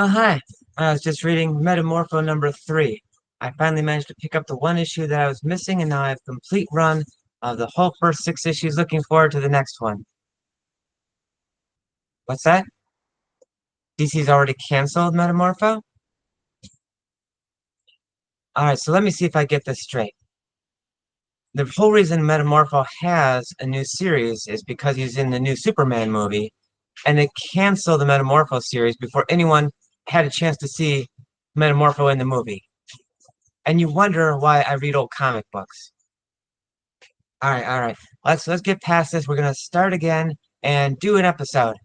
Oh, hi. I was just reading Metamorpho number 3. I finally managed to pick up the one issue that I was missing, and now I have a complete run of the whole first 6 issues. Looking forward to the next one. What's that? DC's already canceled Metamorpho? Alright, so let me see if I get this straight. The whole reason Metamorpho has a new series is because he's in the new Superman movie, and they canceled the Metamorpho series before anyone had a chance to see Metamorpho in the movie. And you wonder why I read old comic books. All right. Let's get past this. We're gonna start again and do an episode.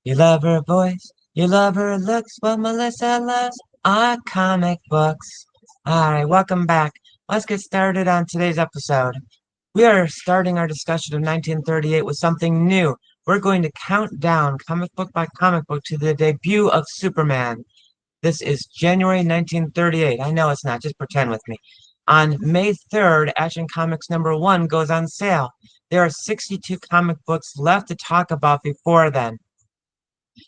You love her voice, you love her looks, but Melissa loves our comic books. All right, welcome back. Let's get started on today's episode. We are starting our discussion of 1938 with something new. We're going to count down comic book by comic book to the debut of Superman. This is January 1938. I know it's not, just pretend with me. On May 3rd, Action Comics #1 goes on sale. There are 62 comic books left to talk about before then.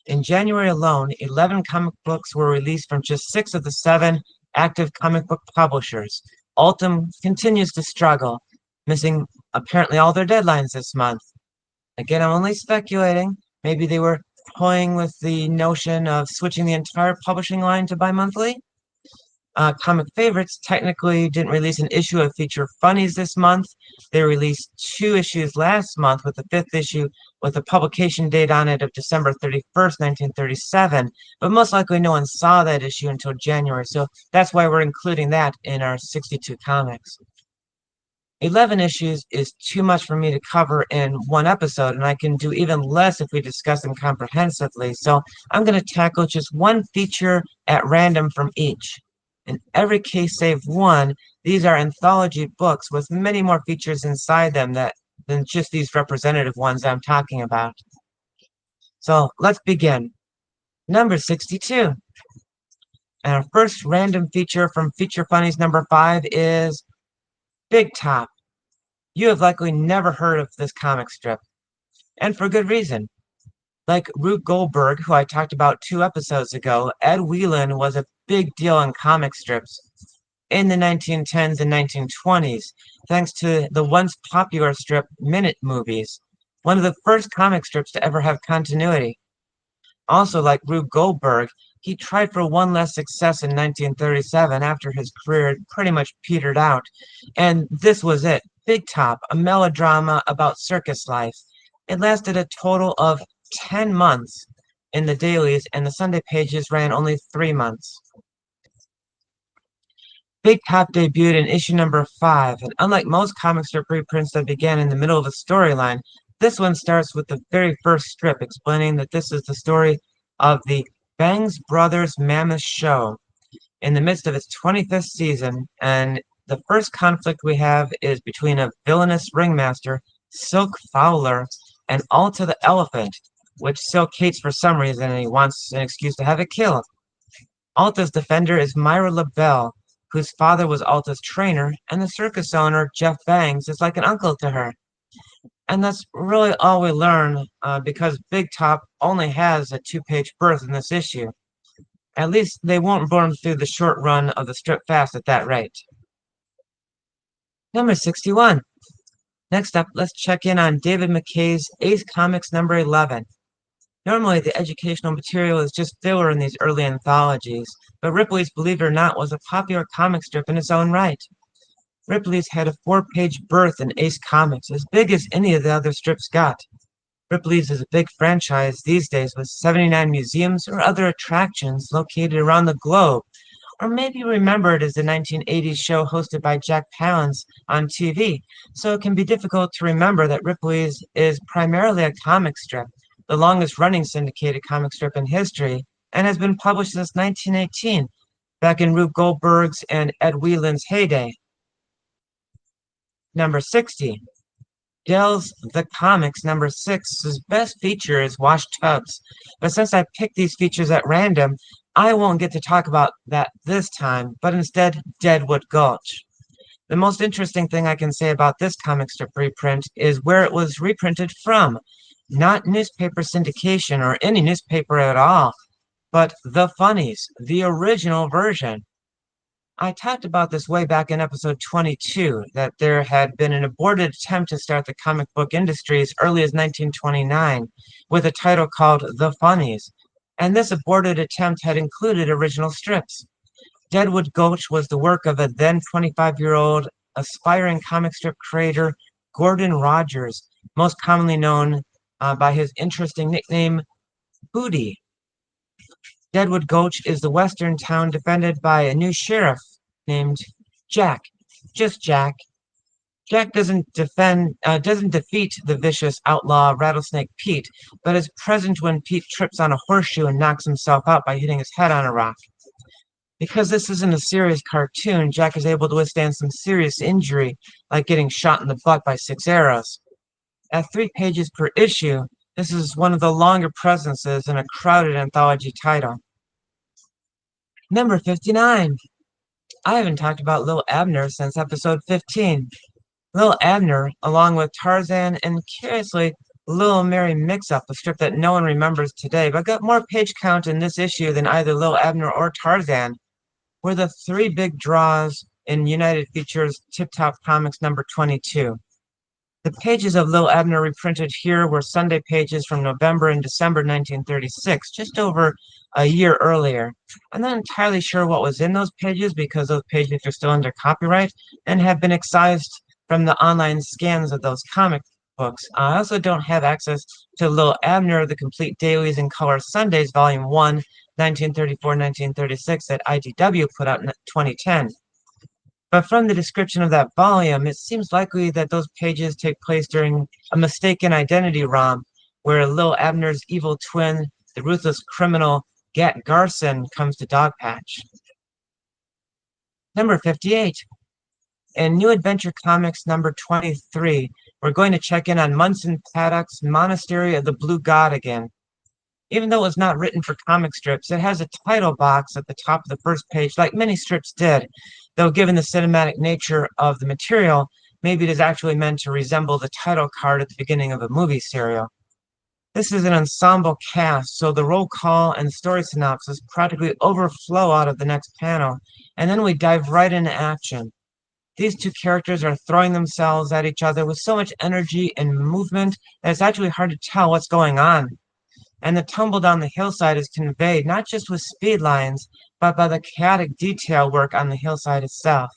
In January alone, 11 comic books were released from just 6 of the 7 active comic book publishers. Ultim continues to struggle, missing apparently all their deadlines this month. Again, I'm only speculating. Maybe they were toying with the notion of switching the entire publishing line to bi-monthly. Comic Favorites technically didn't release an issue of Feature Funnies this month. They released 2 issues last month, with the 5th issue with a publication date on it of December 31st, 1937. But most likely no one saw that issue until January, so that's why we're including that in our 62 comics. 11 issues is too much for me to cover in one episode, and I can do even less if we discuss them comprehensively. So I'm going to tackle just one feature at random from each. In every case save one, these are anthology books with many more features inside them than just these representative ones I'm talking about. So let's begin. Number 62. And our first random feature from Feature Funnies #5 is Big Top. You have likely never heard of this comic strip, and for good reason. Like Rube Goldberg, who I talked about 2 episodes ago, Ed Whelan was a big deal in comic strips in the 1910s and 1920s, thanks to the once popular strip Minute Movies, one of the first comic strips to ever have continuity. Also, like Rube Goldberg, he tried for one less success in 1937 after his career had pretty much petered out, and this was it. Big Top, a melodrama about circus life. It lasted a total of 10 months in the dailies, and the Sunday pages ran only 3 months. Big Top debuted in issue #5, and unlike most comic strip reprints that began in the middle of a storyline, this one starts with the very first strip explaining that this is the story of the Bangs Brothers Mammoth Show in the midst of its 25th season, and the first conflict we have is between a villainous ringmaster, Silk Fowler, and Alta the Elephant, which Silk hates for some reason, and he wants an excuse to have it killed. Alta's defender is Myra LaBelle, whose father was Alta's trainer, and the circus owner, Jeff Bangs, is like an uncle to her. And that's really all we learn, because Big Top only has a 2-page berth in this issue. At least they won't burn through the short run of the strip fast at that rate. Number 61. Next up, let's check in on David McKay's Ace Comics #11. Normally, the educational material is just filler in these early anthologies, but Ripley's Believe It or Not was a popular comic strip in its own right. Ripley's had a 4-page berth in Ace Comics, as big as any of the other strips got. Ripley's is a big franchise these days with 79 museums or other attractions located around the globe, or maybe remembered as the 1980s show hosted by Jack Palance on TV, so it can be difficult to remember that Ripley's is primarily a comic strip, the longest-running syndicated comic strip in history, and has been published since 1918, back in Rube Goldberg's and Ed Whelan's heyday. Number 60. Dell's The Comics #6's best feature is Wash Tubbs, but since I picked these features at random, I won't get to talk about that this time, but instead Deadwood Gulch. The most interesting thing I can say about this comic strip reprint is where it was reprinted from. not newspaper syndication or any newspaper at all, but The Funnies, the original version. I talked about this way back in episode 22, that there had been an aborted attempt to start the comic book industry as early as 1929 with a title called The Funnies, and this aborted attempt had included original strips. Deadwood Gulch was the work of a then 25-year-old aspiring comic strip creator, Gordon Rogers, most commonly known by his interesting nickname, Booty. Deadwood Gulch is the western town defended by a new sheriff named Jack. Just Jack. Jack doesn't defeat the vicious outlaw Rattlesnake Pete, but is present when Pete trips on a horseshoe and knocks himself out by hitting his head on a rock. Because this isn't a serious cartoon, Jack is able to withstand some serious injury, like getting shot in the butt by 6 arrows. At 3 pages per issue, this is one of the longer presences in a crowded anthology title. Number 59. I haven't talked about Lil Abner since episode 15. Lil Abner, along with Tarzan and, curiously, Lil Mary Mix-Up, a strip that no one remembers today, but got more page count in this issue than either Lil Abner or Tarzan, were the 3 big draws in United Features Tip Top Comics number 22. The pages of Lil Abner reprinted here were Sunday pages from November and December 1936, just over a year earlier. I'm not entirely sure what was in those pages because those pages are still under copyright and have been excised from the online scans of those comic books. I also don't have access to Lil Abner, The Complete Dailies and Color Sundays, Volume 1, 1934-1936 that IDW put out in 2010. But from the description of that volume, it seems likely that those pages take place during a mistaken identity ROM, where Lil Abner's evil twin, the ruthless criminal Gat Garson, comes to Dogpatch. Number 58. In New Adventure Comics number 23, we're going to check in on Munson Paddock's Monastery of the Blue God again. Even though it was not written for comic strips, it has a title box at the top of the first page, like many strips did, though given the cinematic nature of the material, maybe it is actually meant to resemble the title card at the beginning of a movie serial. This is an ensemble cast, so the roll call and story synopsis practically overflow out of the next panel, and then we dive right into action. These 2 characters are throwing themselves at each other with so much energy and movement that it's actually hard to tell what's going on. And the tumble down the hillside is conveyed not just with speed lines, but by the chaotic detail work on the hillside itself.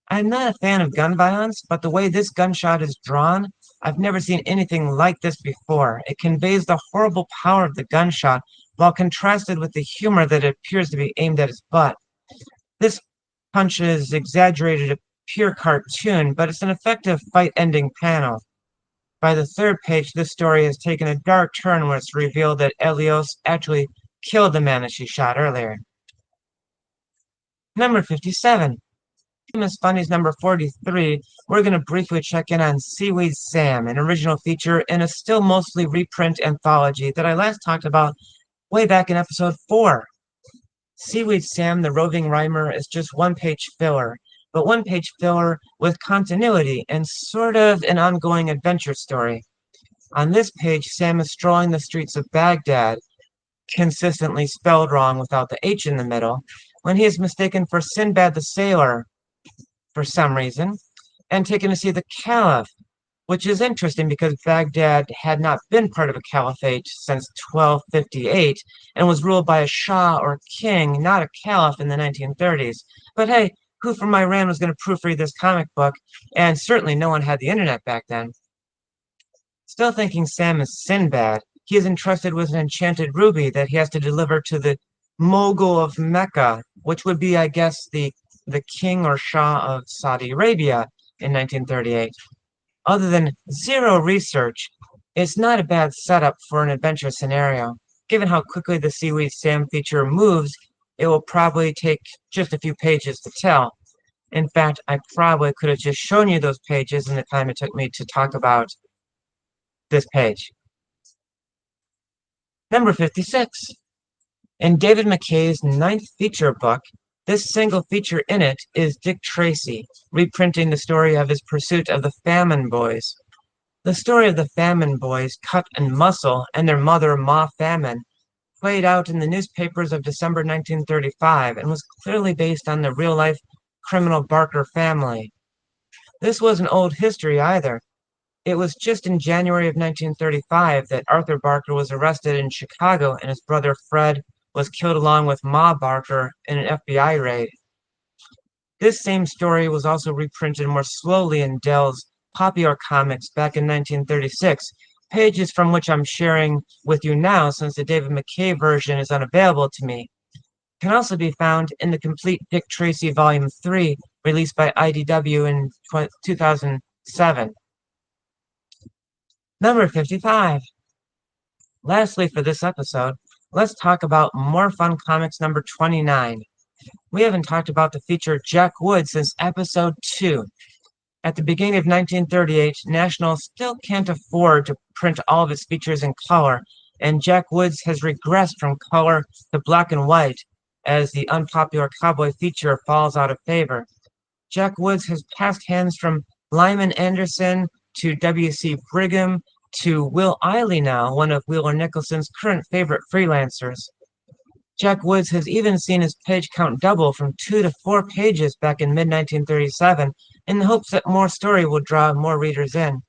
I'm not a fan of gun violence, but the way this gunshot is drawn, I've never seen anything like this before. It conveys the horrible power of the gunshot, while contrasted with the humor that appears to be aimed at his butt. This punch is exaggerated a pure cartoon, but it's an effective fight-ending panel. By the 3rd page, this story has taken a dark turn where it's revealed that Elios actually killed the man that she shot earlier. Number 57. Famous Funnies number 43, we're going to briefly check in on Seaweed Sam, an original feature in a still mostly reprint anthology that I last talked about way back in episode 4. Seaweed Sam, the roving rhymer, is just 1-page filler, but 1-page filler with continuity and sort of an ongoing adventure story. On this page, Sam is strolling the streets of Baghdad, consistently spelled wrong without the H in the middle, when he is mistaken for Sinbad the Sailor for some reason, and taken to see the Caliph, which is interesting because Baghdad had not been part of a caliphate since 1258 and was ruled by a Shah or king, not a caliph in the 1930s. But hey, who from Iran was going to proofread this comic book? And certainly no one had the internet back then. Still thinking Sam is Sinbad, he is entrusted with an enchanted ruby that he has to deliver to the Mogul of Mecca, which would be, I guess, the king or Shah of Saudi Arabia in 1938. Other than zero research, it's not a bad setup for an adventure scenario. Given how quickly the Seaweed Sam feature moves, it will probably take just a few pages to tell. In fact, I probably could have just shown you those pages in the time it took me to talk about this page. Number 56. In David McKay's 9th feature book, this single feature in it is Dick Tracy, reprinting the story of his pursuit of the Famine Boys. The story of the Famine Boys, Cut and Muscle, and their mother, Ma Famine, played out in the newspapers of December 1935 and was clearly based on the real-life criminal Barker family. This wasn't old history either. It was just in January of 1935 that Arthur Barker was arrested in Chicago and his brother Fred was killed along with Ma Barker in an FBI raid. This same story was also reprinted more slowly in Dell's popular comics back in 1936, pages from which I'm sharing with you now since the David McKay version is unavailable to me. It can also be found in the complete Dick Tracy Volume 3, released by IDW in 2007. Number 55. Lastly, for this episode, let's talk about More Fun Comics number 29. We haven't talked about the feature Jack Wood since episode 2. At the beginning of 1938, National still can't afford to print all of its features in color, and Jack Woods has regressed from color to black and white as the unpopular cowboy feature falls out of favor. Jack Woods has passed hands from Lyman Anderson to W.C. Brigham to Will Eiley now, one of Wheeler Nicholson's current favorite freelancers. Jack Woods has even seen his page count double from 2 to 4 pages back in mid-1937 in the hopes that more story will draw more readers in.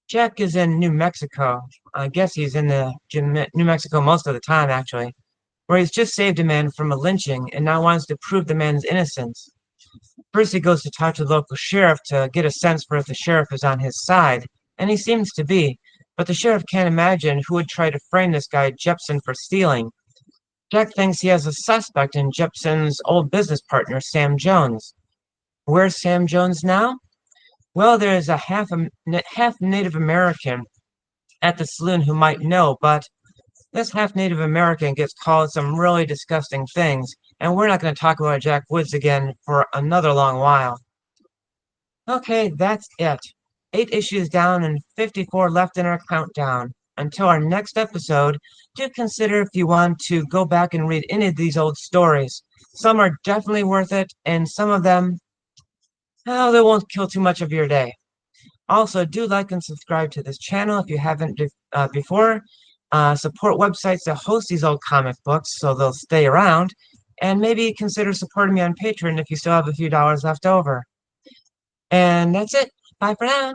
Jack is in New Mexico. I guess he's in New Mexico most of the time, actually, where he's just saved a man from a lynching and now wants to prove the man's innocence. First, he goes to talk to the local sheriff to get a sense for if the sheriff is on his side, and he seems to be, but the sheriff can't imagine who would try to frame this guy Jepson for stealing. Jack thinks he has a suspect in Jepson's old business partner, Sam Jones. Where's Sam Jones now? Well, there is a half Native American at the saloon who might know, but this half Native American gets called some really disgusting things, and we're not going to talk about Jack Woods again for another long while. Okay, that's it. 8 issues down and 54 left in our countdown. Until our next episode, do consider if you want to go back and read any of these old stories. Some are definitely worth it, and some of them, oh, they won't kill too much of your day. Also, do like and subscribe to this channel if you haven't before. Support websites that host these old comic books so they'll stay around. And maybe consider supporting me on Patreon if you still have a few dollars left over. And that's it. Bye for now.